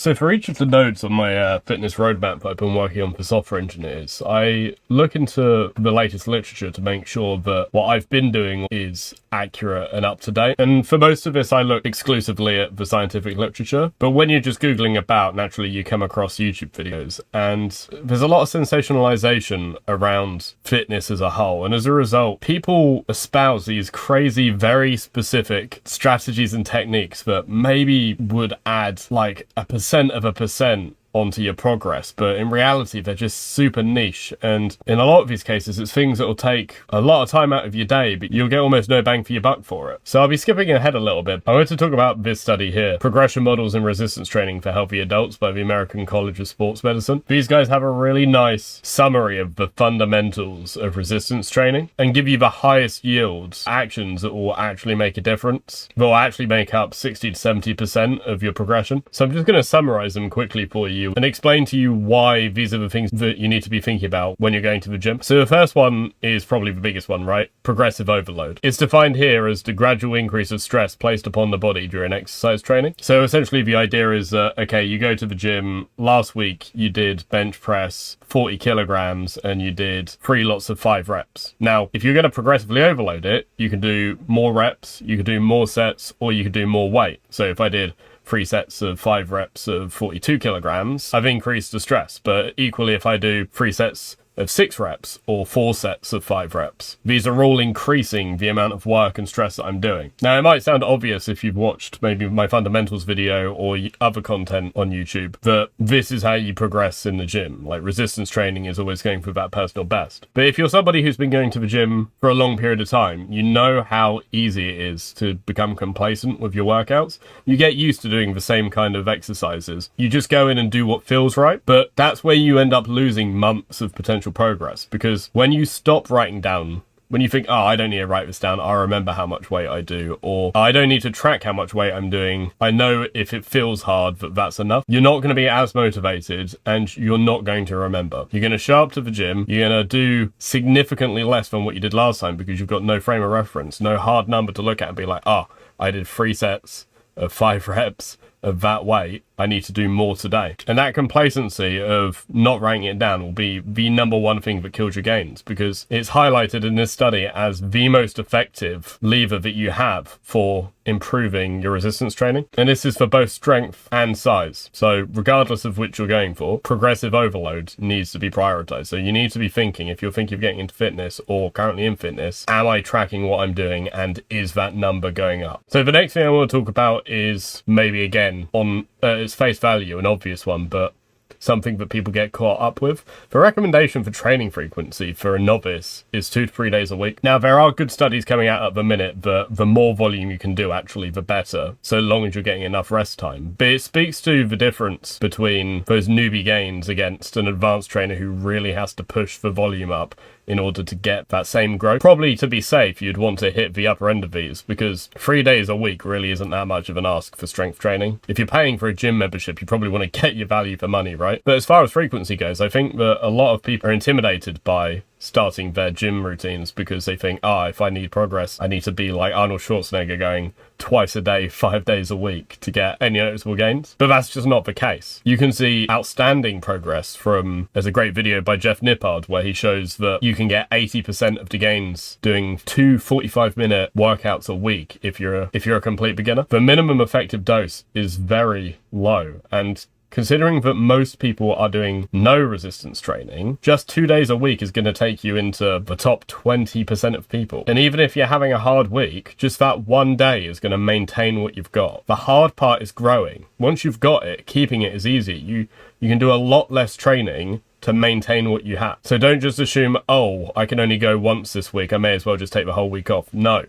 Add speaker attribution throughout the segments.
Speaker 1: So for each of the nodes on my fitness roadmap I've been working on for software engineers, I look into the latest literature to make sure that what I've been doing is accurate and up to date. And for most of this, I look exclusively at the scientific literature. But when you're just Googling about, naturally you come across YouTube videos. And there's a lot of sensationalization around fitness as a whole. And as a result, people espouse these crazy, very specific strategies and techniques that maybe would add like a percent of a percent onto your progress, but in reality they're just super niche, and in a lot of these cases it's things that will take a lot of time out of your day, but you'll get almost no bang for your buck for it. So I'll be skipping ahead a little bit. I want to talk about this study here, Progression Models in Resistance Training for Healthy Adults by the American College of Sports Medicine. These guys have a really nice summary of the fundamentals of resistance training and give you the highest yields actions that will actually make a difference, that will actually make up 60 to 70% of your progression. So I'm just going to summarize them quickly for you and explain to you why these are the things that you need to be thinking about when you're going to the gym. So the first one is probably the biggest one, right? Progressive overload. It's defined here as the gradual increase of stress placed upon the body during exercise training. So essentially the idea is that, okay, you go to the gym, last week you did bench press 40 kilograms and you did 3 lots of 5 reps. Now, if you're going to progressively overload it, you can do more reps, you can do more sets, or you can do more weight. So if I did 3 sets of 5 reps of 42 kilograms, I've increased the stress. But equally, if I do 3 sets of 6 reps or 4 sets of 5 reps, these are all increasing the amount of work and stress that I'm doing. Now, it might sound obvious if you've watched maybe my fundamentals video or other content on YouTube that this is how you progress in the gym. Like, resistance training is always going for that personal best. But if you're somebody who's been going to the gym for a long period of time, you know how easy it is to become complacent with your workouts. You get used to doing the same kind of exercises. You just go in and do what feels right, but that's where you end up losing months of potential progress, because when you stop writing down, when you think, oh, I don't need to write this down, I remember how much weight I do, or I don't need to track how much weight I'm doing, I know if it feels hard that that's enough, you're not going to be as motivated and you're not going to remember. You're going to show up to the gym, you're going to do significantly less than what you did last time because you've got no frame of reference, no hard number to look at and be like, oh, I did 3 sets of 5 reps of that weight, I need to do more today. And that complacency of not writing it down will be the number one thing that kills your gains, because it's highlighted in this study as the most effective lever that you have for improving your resistance training. And this is for both strength and size. So regardless of which you're going for, progressive overload needs to be prioritized. So you need to be thinking, if you're thinking of getting into fitness or currently in fitness, am I tracking what I'm doing and is that number going up? So the next thing I want to talk about is maybe again on its face value, an obvious one, but something that people get caught up with. The recommendation for training frequency for a novice is 2 to 3 days a week. Now, there are good studies coming out at the minute that the more volume you can do, actually, the better, so long as you're getting enough rest time. But it speaks to the difference between those newbie gains against an advanced trainer who really has to push the volume up in order to get that same growth. Probably to be safe, you'd want to hit the upper end of these, because 3 days a week really isn't that much of an ask for strength training. If you're paying for a gym membership, you probably want to get your value for money, right? But as far as frequency goes, I think that a lot of people are intimidated by starting their gym routines because they think, if I need progress, I need to be like Arnold Schwarzenegger going twice a day, 5 days a week to get any noticeable gains. But that's just not the case. You can see outstanding progress there's a great video by Jeff Nippard where he shows that you can get 80% of the gains doing 2 45-minute workouts a week if you're a complete beginner. The minimum effective dose is very low, and considering that most people are doing no resistance training, just 2 days a week is going to take you into the top 20% of people. And even if you're having a hard week, just that 1 day is going to maintain what you've got. The hard part is growing. Once you've got it, keeping it is easy. You can do a lot less training to maintain what you have. So don't just assume, I can only go once this week, I may as well just take the whole week off. No.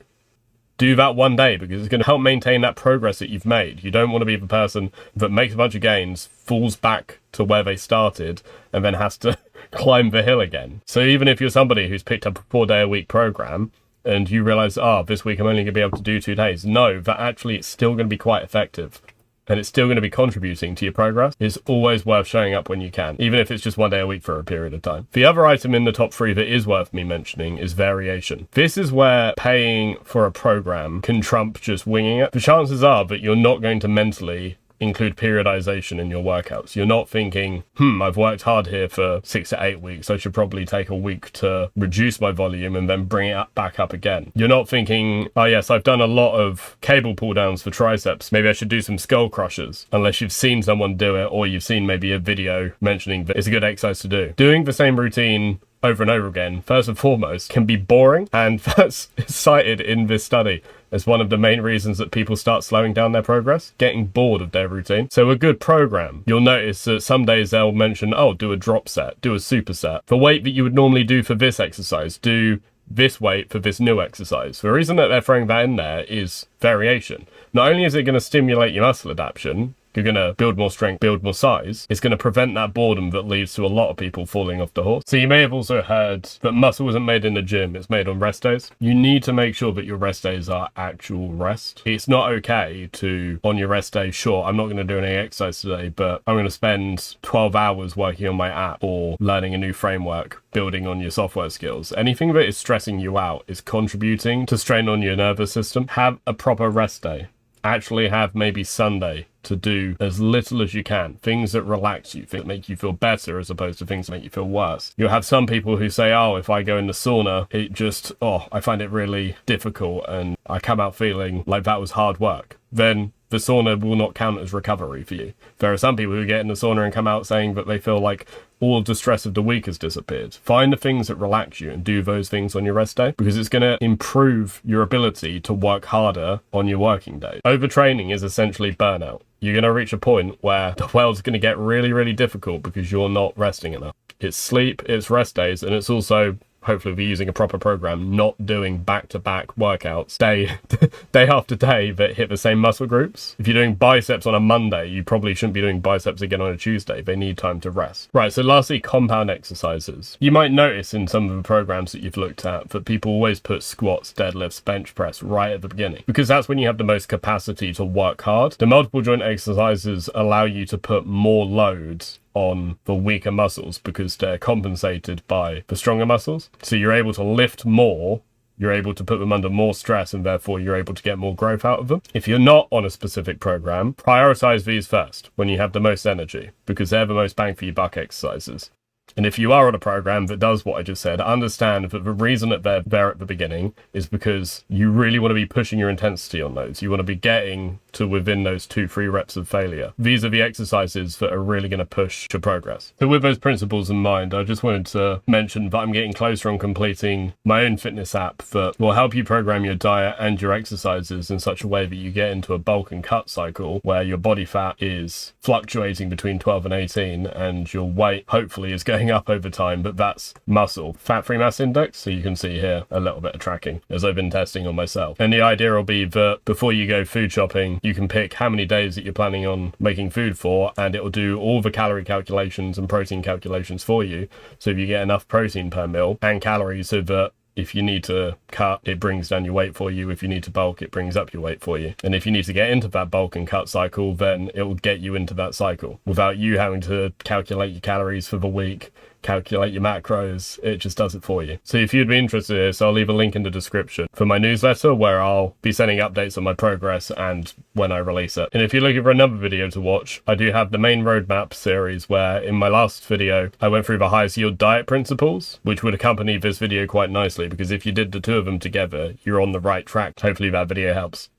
Speaker 1: Do that 1 day, because it's going to help maintain that progress that you've made. You don't want to be the person that makes a bunch of gains, falls back to where they started, and then has to climb the hill again. So even if you're somebody who's picked up a 4-day-a-week program, and you realize, this week I'm only going to be able to do 2 days. No, that actually it's still going to be quite effective. And it's still going to be contributing to your progress. It's always worth showing up when you can, even if it's just 1 day a week for a period of time. The other item in the top 3 that is worth me mentioning is variation. This is where paying for a program can trump just winging it. The chances are that you're not going to mentally include periodization in your workouts. You're not thinking, I've worked hard here for 6 to 8 weeks. I should probably take a week to reduce my volume and then bring it back up again. You're not thinking, oh yes, I've done a lot of cable pull downs for triceps. Maybe I should do some skull crushers, unless you've seen someone do it or you've seen maybe a video mentioning that it's a good exercise to do. Doing the same routine over and over again, first and foremost, can be boring, and that's cited in this study as one of the main reasons that people start slowing down their progress, getting bored of their routine. So a good program, you'll notice that some days they'll mention, oh, do a drop set, do a superset. For weight that you would normally do for this exercise, do this weight for this new exercise. The reason that they're throwing that in there is variation. Not only is it going to stimulate your muscle adaptation, you're going to build more strength, build more size. It's going to prevent that boredom that leads to a lot of people falling off the horse. So you may have also heard that muscle isn't made in the gym, it's made on rest days. You need to make sure that your rest days are actual rest. It's not okay to, on your rest day, sure, I'm not going to do any exercise today, but I'm going to spend 12 hours working on my app or learning a new framework, building on your software skills. Anything that is stressing you out is contributing to strain on your nervous system. Have a proper rest day. Actually have maybe Sunday to do as little as you can. Things that relax you, things that make you feel better as opposed to things that make you feel worse. You'll have some people who say, oh, if I go in the sauna, it just, I find it really difficult and I come out feeling like that was hard work. Then the sauna will not count as recovery for you. There are some people who get in the sauna and come out saying that they feel like all of the stress of the week has disappeared. Find the things that relax you and do those things on your rest day, because it's going to improve your ability to work harder on your working day. Overtraining is essentially burnout. You're going to reach a point where the world's going to get really, really difficult because you're not resting enough. It's sleep, it's rest days, and it's also, hopefully we're using a proper program, not doing back-to-back workouts day after day that hit the same muscle groups. If you're doing biceps on a Monday, you probably shouldn't be doing biceps again on a Tuesday. They need time to rest. Right, so lastly, compound exercises. You might notice in some of the programs that you've looked at that people always put squats, deadlifts, bench press right at the beginning, because that's when you have the most capacity to work hard. The multiple joint exercises allow you to put more loads on the weaker muscles because they're compensated by the stronger muscles. So you're able to lift more, you're able to put them under more stress, and therefore you're able to get more growth out of them. If you're not on a specific program, prioritize these first when you have the most energy, because they're the most bang for your buck exercises. And if you are on a program that does what I just said, understand that the reason that they're there at the beginning is because you really want to be pushing your intensity on those. You want to be getting to within those 2-3 reps of failure. These are the exercises that are really going to push your progress. So with those principles in mind, I just wanted to mention that I'm getting closer on completing my own fitness app that will help you program your diet and your exercises in such a way that you get into a bulk and cut cycle where your body fat is fluctuating between 12 and 18 and your weight hopefully is going up over time, but that's muscle. Fat-free mass index, so you can see here a little bit of tracking as I've been testing on myself. And the idea will be that before you go food shopping, you can pick how many days that you're planning on making food for, and it will do all the calorie calculations and protein calculations for you. So if you get enough protein per meal and calories, so that if you need to cut, it brings down your weight for you. If you need to bulk, it brings up your weight for you. And if you need to get into that bulk and cut cycle, then it will get you into that cycle without you having to calculate your calories for the week, calculate your macros. It just does it for you. So if you'd be interested in this, I'll leave a link in the description for my newsletter where I'll be sending updates on my progress and when I release it. And if you're looking for another video to watch, I do have the main roadmap series where in my last video I went through the highest yield diet principles, which would accompany this video quite nicely, because if you did the two of them together, you're on the right track. Hopefully that video helps.